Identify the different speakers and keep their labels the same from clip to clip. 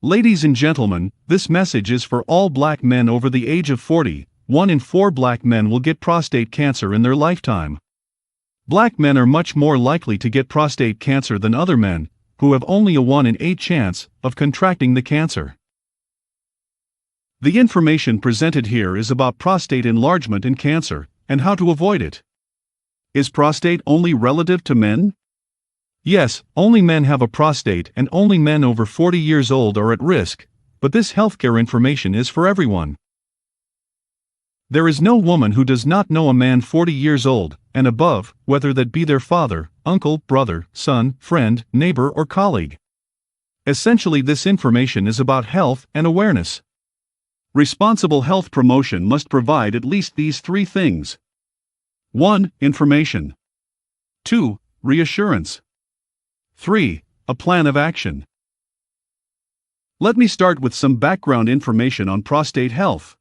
Speaker 1: Ladies and gentlemen, this message is for all black men over the age of 40. 1 in 4 black men will get prostate cancer in their lifetime. Black men are much more likely to get prostate cancer than other men, who have only a 1 in 8 chance of contracting the cancer. The information presented here is about prostate enlargement and cancer, and how to avoid it. Is prostate only relative to men? Yes, only men have a prostate and only men over 40 years old are at risk, but this healthcare information is for everyone. There is no woman who does not know a man 40 years old and above, whether that be their father, uncle, brother, son, friend, neighbor, or colleague. Essentially, this information is about health and awareness. Responsible health promotion must provide at least these 3 things. 1. Information. 2. Reassurance. 3. A plan of action. Let me start with some background information on prostate health.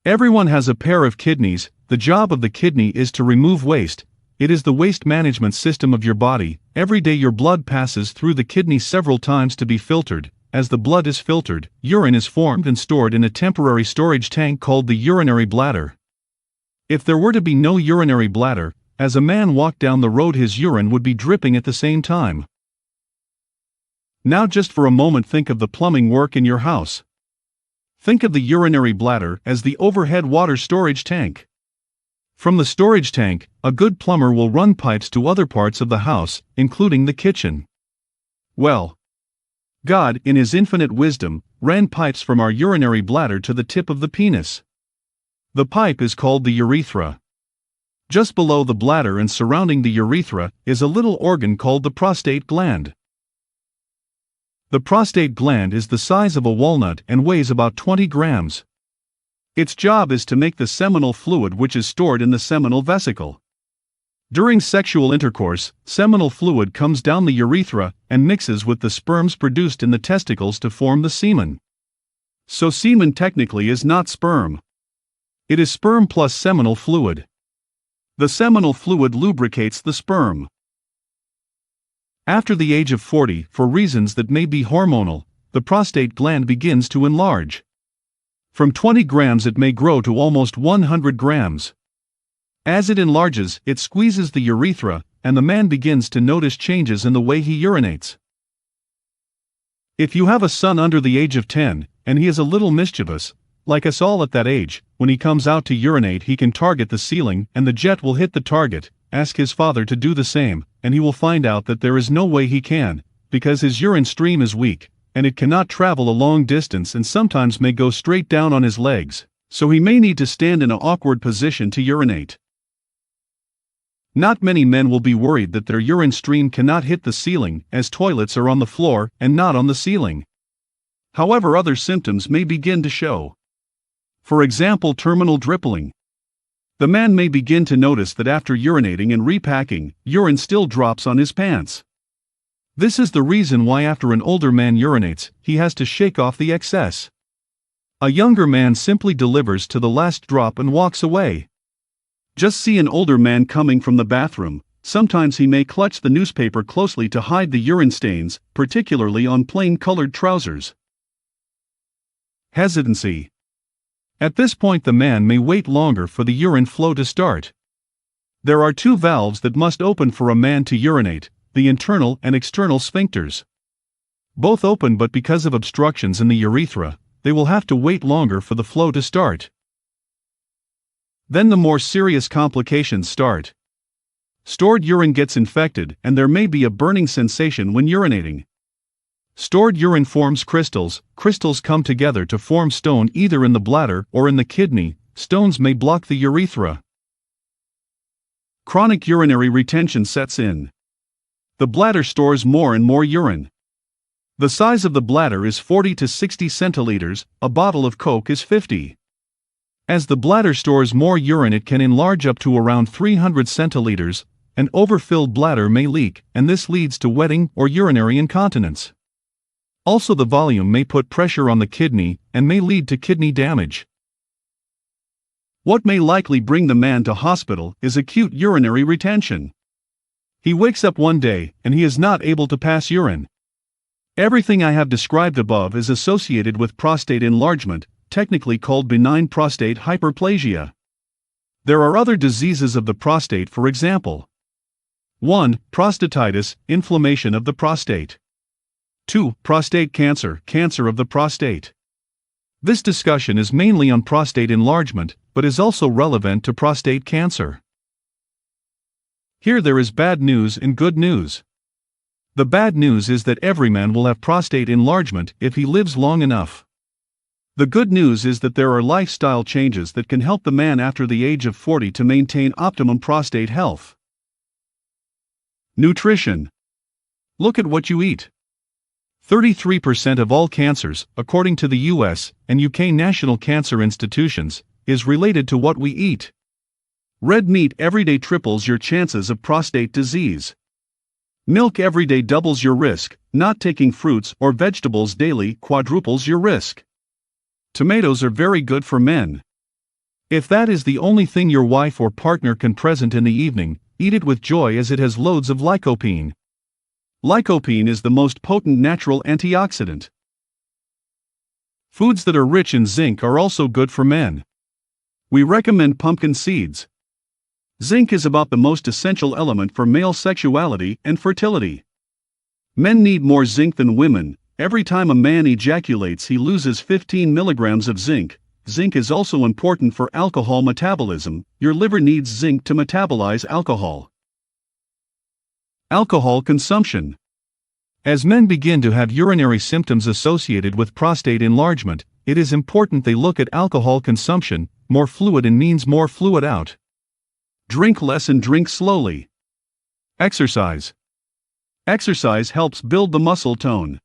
Speaker 1: Everyone has a pair of kidneys. The job of the kidney is to remove waste. It is the waste management system of your body. Every day your blood passes through the kidney several times to be filtered. As the blood is filtered, urine is formed and stored in a temporary storage tank called the urinary bladder. If there were to be no urinary bladder, as a man walked down the road his urine would be dripping at the same time. Now just for a moment think of the plumbing work in your house. Think of the urinary bladder as the overhead water storage tank. From the storage tank, a good plumber will run pipes to other parts of the house, including the kitchen. Well, God, in His infinite wisdom, ran pipes from our urinary bladder to the tip of the penis. The pipe is called the urethra. Just below the bladder and surrounding the urethra is a little organ called the prostate gland. The prostate gland is the size of a walnut and weighs about 20 grams. Its job is to make the seminal fluid which is stored in the seminal vesicle. During sexual intercourse, seminal fluid comes down the urethra and mixes with the sperms produced in the testicles to form the semen. So semen technically is not sperm. It is sperm plus seminal fluid. The seminal fluid lubricates the sperm. After the age of 40, for reasons that may be hormonal, the prostate gland begins to enlarge. From 20 grams it may grow to almost 100 grams. As it enlarges, it squeezes the urethra, and the man begins to notice changes in the way he urinates. If you have a son under the age of 10, and he is a little mischievous, like us all at that age, when he comes out to urinate he can target the ceiling and the jet will hit the target. Ask his father to do the same, and he will find out that there is no way he can, because his urine stream is weak, and it cannot travel a long distance and sometimes may go straight down on his legs, so he may need to stand in an awkward position to urinate. Not many men will be worried that their urine stream cannot hit the ceiling, as toilets are on the floor and not on the ceiling. However, other symptoms may begin to show. For example, terminal dripping. The man may begin to notice that after urinating and repacking, urine still drops on his pants. This is the reason why after an older man urinates, he has to shake off the excess. A younger man simply delivers to the last drop and walks away. Just see an older man coming from the bathroom. Sometimes he may clutch the newspaper closely to hide the urine stains, particularly on plain-colored trousers. Hesitancy. At this point the man may wait longer for the urine flow to start. There are 2 valves that must open for a man to urinate, the internal and external sphincters. Both open, but because of obstructions in the urethra, they will have to wait longer for the flow to start. Then the more serious complications start. Stored urine gets infected and there may be a burning sensation when urinating. Stored urine forms crystals. Crystals come together to form stone either in the bladder or in the kidney. Stones may block the urethra. Chronic urinary retention sets in. The bladder stores more and more urine. The size of the bladder is 40 to 60 centiliters, a bottle of Coke is 50. As the bladder stores more urine it can enlarge up to around 300 centiliters. An overfilled bladder may leak, and this leads to wetting or urinary incontinence. Also, the volume may put pressure on the kidney and may lead to kidney damage. What may likely bring the man to hospital is acute urinary retention. He wakes up one day and he is not able to pass urine. Everything I have described above is associated with prostate enlargement, technically called benign prostate hyperplasia. There are other diseases of the prostate, for example. 1. Prostatitis, inflammation of the prostate. 2. Prostate cancer, cancer of the prostate. This discussion is mainly on prostate enlargement, but is also relevant to prostate cancer. Here there is bad news and good news. The bad news is that every man will have prostate enlargement if he lives long enough. The good news is that there are lifestyle changes that can help the man after the age of 40 to maintain optimum prostate health. Nutrition. Look at what you eat. 33% of all cancers, according to the US and UK National Cancer Institutions, is related to what we eat. Red meat every day triples your chances of prostate disease. Milk every day doubles your risk, not taking fruits or vegetables daily quadruples your risk. Tomatoes are very good for men. If that is the only thing your wife or partner can present in the evening, eat it with joy as it has loads of lycopene. Lycopene is the most potent natural antioxidant. Foods that are rich in zinc are also good for men. We recommend pumpkin seeds. Zinc is about the most essential element for male sexuality and fertility. Men need more zinc than women. Every time a man ejaculates, he loses 15 milligrams of zinc. Zinc is also important for alcohol metabolism. Your liver needs zinc to metabolize alcohol. Alcohol consumption. As men begin to have urinary symptoms associated with prostate enlargement, it is important they look at alcohol consumption. More fluid in means more fluid out. Drink less and drink slowly. Exercise. Exercise helps build the muscle tone.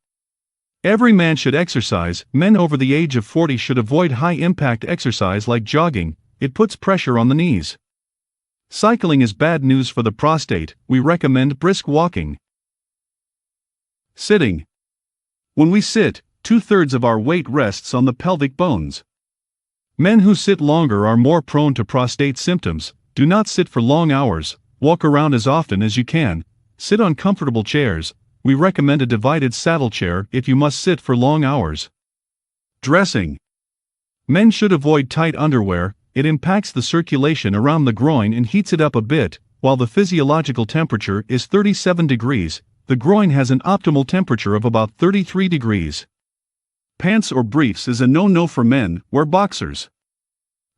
Speaker 1: Every man should exercise. Men over the age of 40 should avoid high-impact exercise like jogging. It puts pressure on the knees. Cycling is bad news for the prostate. We recommend brisk walking. Sitting. When we sit, 2/3 of our weight rests on the pelvic bones. Men who sit longer are more prone to prostate symptoms. Do not sit for long hours. Walk around as often as you can. Sit on comfortable chairs. We recommend a divided saddle chair if you must sit for long hours. Dressing. Men should avoid tight underwear. It impacts the circulation around the groin and heats it up a bit. While the physiological temperature is 37 degrees, the groin has an optimal temperature of about 33 degrees. Pants or briefs is a no-no for men. Wear boxers.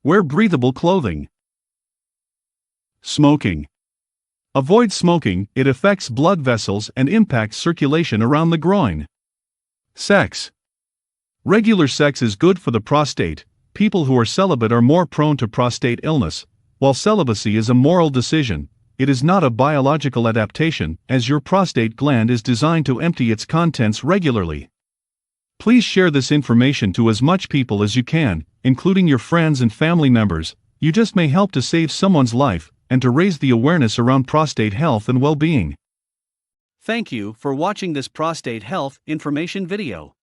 Speaker 1: Wear breathable clothing. Smoking. Avoid smoking. It affects blood vessels and impacts circulation around the groin. Sex. Regular sex is good for the prostate. People who are celibate are more prone to prostate illness. While celibacy is a moral decision, it is not a biological adaptation, as your prostate gland is designed to empty its contents regularly. Please share this information to as much people as you can, including your friends and family members. You just may help to save someone's life and to raise the awareness around prostate health and well-being.
Speaker 2: Thank you for watching this prostate health information video.